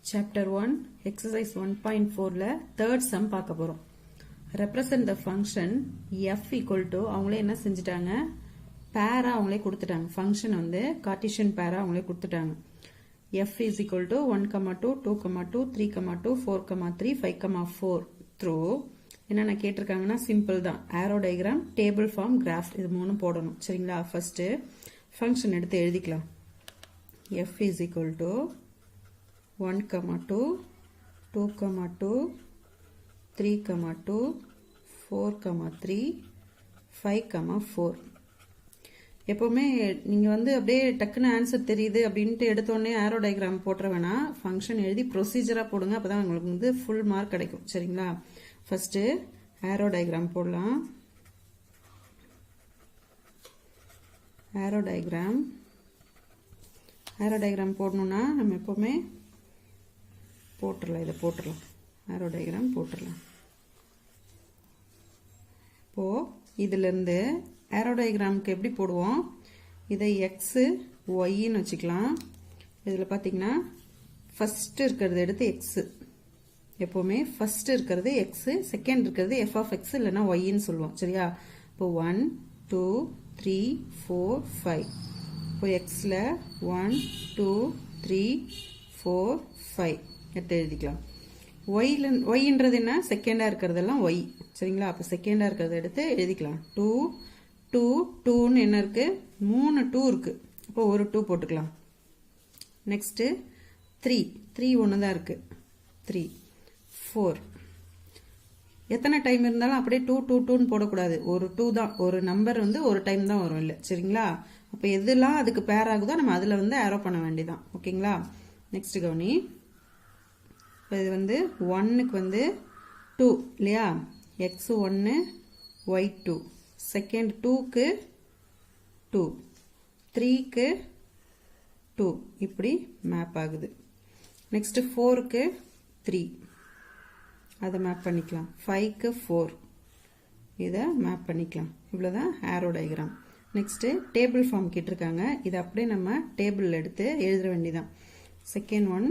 Chapter 1, Exercise 1.4 ல third sum பார்க்க போறோம். Represent the function f equal to அவங்களே என்ன செஞ்சிட்டாங்க பேரா அவங்களே கொடுத்துட்டாங்க. ஃபங்க்ஷன் வந்து கார்ட்டீசியன் பேரா அவங்களே கொடுத்துட்டாங்க. f is equal to 1, 2, 2, 2, 3, 2, 4, 3, 5, 4 through என்னென்ன கேட்டிருக்காங்கன்னா சிம்பிள் தான். Arrow diagram, table form, graph இது மூணும் போடணும். சரிங்களா? ஃபர்ஸ்ட் ஃபங்க்ஷன் எடுத்து எழுதிக்கலாம். f is equal to 1, 2, 2, 2, 3, 2, 4, 3, 5, 4. எப்பவுமே நீங்க வந்து அப்படியே டக்குன்னு ஆன்சர் தெரியுது அப்படின்ட்டு எடுத்தோடனே ஆரோ டயக்ராம் போட்டுற வேணாம். ஃபங்க்ஷன் எழுதி ப்ரொசீஜரா போடுங்க. அப்பதான் உங்களுக்கு வந்து ஃபுல் மார்க் கிடைக்கும். சரிங்களா? ஃபர்ஸ்ட் ஆரோ டயக்ராம் போடலாம். ஆரோ டயக்ராம் போடணும்னா நம்ம எப்பவுமே போட்டுடலாம். இதை போட்டுடலாம். ஆரோ டயக்ராம் போட்டுடலாம். இப்போ இதுல இருந்து ஆரோ டயக்ராமுக்கு எப்படி போடுவோம்? இதை எக்ஸ் ஒய்ன்னு வச்சுக்கலாம். இதுல பாத்தீங்கன்னா ஃபர்ஸ்ட் இருக்கிறது எடுத்து எக்ஸ், எப்பவுமே ஃபர்ஸ்ட் இருக்கிறது எக்ஸ், செகண்ட் இருக்கிறது எஃப் ஆஃப் எக்ஸ் இல்லைன்னா ஒய்ன்னு சொல்லுவோம். சரியா? இப்போ 1, 2, 3, 4, 5. இப்போ எக்ஸ்ல 1, 2, 3, 4, 5 எடுத்து எழுதிக்கலாம். ஒய்ன்றது என்ன? செகண்டா இருக்கிறதெல்லாம் ஒய். சரிங்களா? அப்ப செகண்டா இருக்கிறத எடுத்து எழுதிக்கலாம். 2, 2, 2ன்னு என்ன இருக்கு? 3 2 இருக்கு. அப்போ ஒரு 2 போட்டுக்கலாம். நெக்ஸ்ட் 3 ஒன்று தான் இருக்கு. 3, 4. எத்தனை டைம் இருந்தாலும் அப்படியே 2, 2, 2ன்னு போடக்கூடாது. ஒரு 2 தான். ஒரு நம்பர் வந்து ஒரு டைம் தான் வரும். இல்லை? சரிங்களா? அப்ப எதெல்லாம் அதுக்கு பேர் ஆகுதோ நம்ம அதுல வந்து ஆரோ பண்ண வேண்டியதான். ஓகேங்களா? நெக்ஸ்ட் கவனி. இது வந்து 1க்கு வந்து 2 இல்லையா? X 1, Y 2. செகண்ட் 2க்கு 2, 3க்கு 2 இப்படி மேப் ஆகுது. நெக்ஸ்ட் 4க்கு 3 அதை மேப் பண்ணிக்கலாம். 5க்கு 4 இதை மேப் பண்ணிக்கலாம். இவ்வளவுதான் arrow diagram. Next table form கேட்டிருக்காங்க. இதை அப்படியே நம்ம டேபிள் எடுத்து எழுத வேண்டியதான். Second one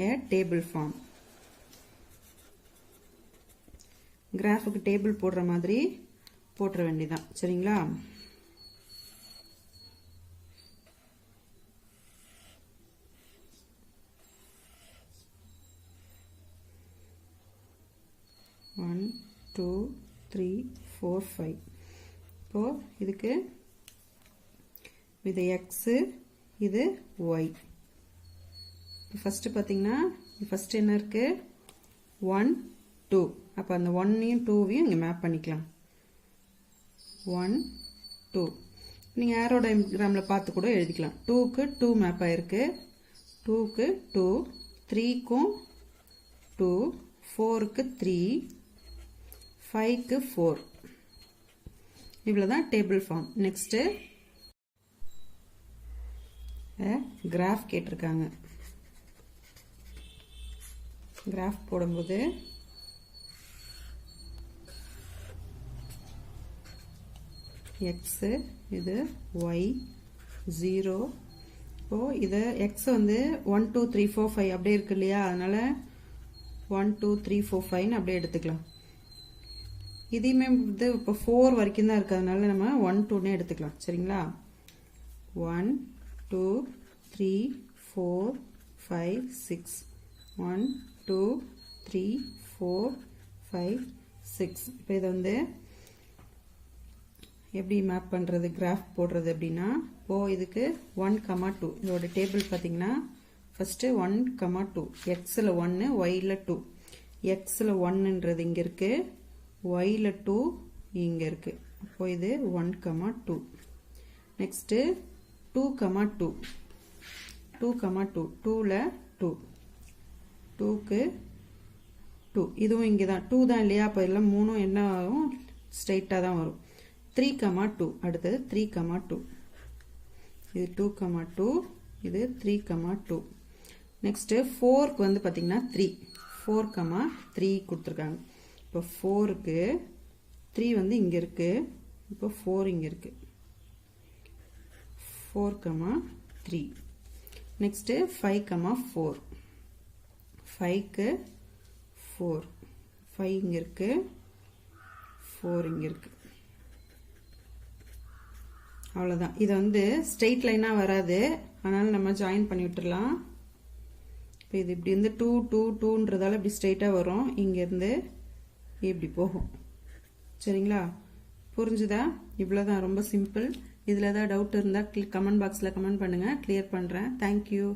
a table form. கிராஃபுக்கு டேபிள் போடுற மாதிரி போட்டுற வேண்டியதான். சரிங்களா? ஒன் 2 3 4 5. இப்போ இதுக்கு இது எக்ஸ், இது ஒய். ஃபர்ஸ்ட் பாத்தீங்கன்னா ஃபர்ஸ்ட் என்ன இருக்கு? 1 2. அப்ப அந்த 1யும் 2வையும் இங்க மேப் பண்ணிக்கலாம். 1 2. நீங்க ஆரோ டயக்ராம்ல பார்த்து கூட எழுதிக்கலாம். 2க்கு 2 மேப் ஆயிருக்கு. 2க்கு 2, 3க்கும் 2, 4க்கு 3, 5க்கு 4. இவ்வளவுதான் டேபிள் ஃபார்ம். நெக்ஸ்ட் கிராஃப் கேட்டிருக்காங்க. கிராஃப் போடும்போது எக்ஸ், இது ஒய் 0. இப்போ இது எக்ஸ் வந்து 1 2 3 4 5 அப்படியே இருக்கு இல்லையா? அதனால 1 2 3 4 5 அப்படியே எடுத்துக்கலாம். இதையுமே இது இப்போ 4 வரைக்கும் தான் இருக்கு. அதனால நம்ம 1 2ன்னு எடுத்துக்கலாம். சரிங்களா? 1 2 3 4 5 6. 1 2 3 4 5 6. இப்போ இதை வந்து எப்படி மேப் பண்றது, கிராஃப் போடுறது அப்படின்னா, இப்போ இதுக்கு 1, 2 இதோட டேபிள் பாத்தீங்கன்னா ஃபர்ஸ்ட் 1, 2 எக்ஸ்ல 1 ஒய்ல 2. எக்ஸ்ல 1ன்றது இங்க இருக்கு, ஒய்ல 2 இங்க இருக்கு. அப்போ இது 1, 2. நெக்ஸ்ட் 2, 2 2, 2 2ல 2, 2க்கு 2 இதுவும் இங்கதான் 2 தான் இல்லையா? அப்ப எல்லாம் மூணும் என்ன ஆகும்? ஸ்ட்ரைட்டா தான் வரும். 3, 2 அடுத்தது 3, 2 இது 2, 2 இது 3, 2. நெக்ஸ்ட் 4க்கு வந்து பாத்தீங்கன்னா 3, 4, 3 கொடுத்திருக்காங்க. இப்போ 4க்கு 3 வந்து இங்க இருக்கு. இப்போ 4 இங்க இருக்கு. 4, 3. Next 5, 4. 5க்கு 4, 5 இங்க இருக்கு, 4 இங்க இருக்கு. அவ்வளவுதான். இது வந்து ஸ்ட்ரெயிட் லைனா வராது, அதனால நம்ம ஜாயின் பண்ணி விட்டுறலாம். இப்போ இது இப்படி இருந்து 2 2 2ன்றதால இப்படி ஸ்ட்ரெயிட்டா வரும், இங்க இருந்து இப்படி போகும். சரிங்களா? புரிஞ்சுதா? இவ்வளவுதான், ரொம்ப சிம்பிள். இதுல ஏதாவது டவுட் இருந்தா கமெண்ட் பாக்ஸ்ல கமெண்ட் பண்ணுங்க, கிளியர் பண்றேன். தேங்க்யூ.